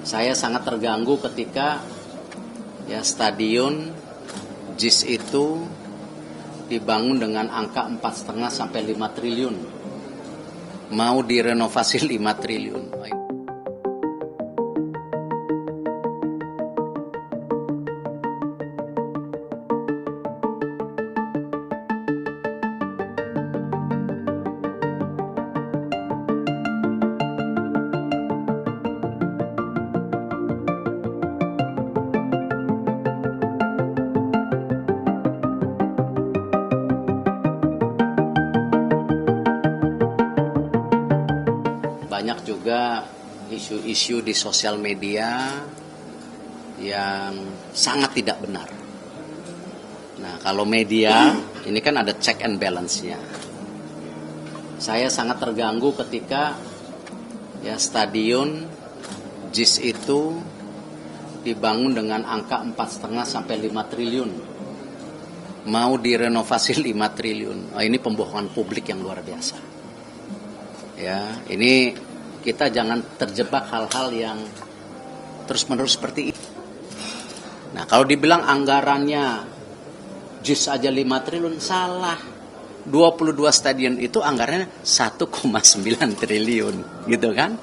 Saya sangat terganggu ketika stadion JIS itu dibangun dengan angka 4,5 sampai 5 triliun. Mau direnovasi 5 triliun. Banyak juga isu-isu di sosial media yang sangat tidak benar. Nah, kalau media, ini kan ada check and balance-nya. Saya sangat terganggu ketika stadion JIS itu dibangun dengan angka 4,5 sampai 5 triliun. Mau direnovasi 5 triliun. Ini pembohongan publik yang luar biasa. Ini kita jangan terjebak hal-hal yang terus-menerus seperti itu. Nah, kalau dibilang anggarannya JIS aja 5 triliun, salah. 22 stadion itu anggarannya 1,9 triliun, gitu kan?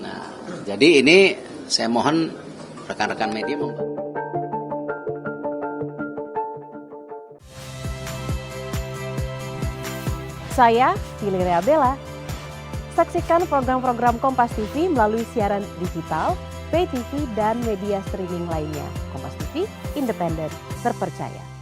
Nah, jadi ini saya mohon rekan-rekan media membantu. Saya Viliria Bella. Saksikan program-program Kompas TV melalui siaran digital, pay TV, dan media streaming lainnya. Kompas TV, independen, terpercaya.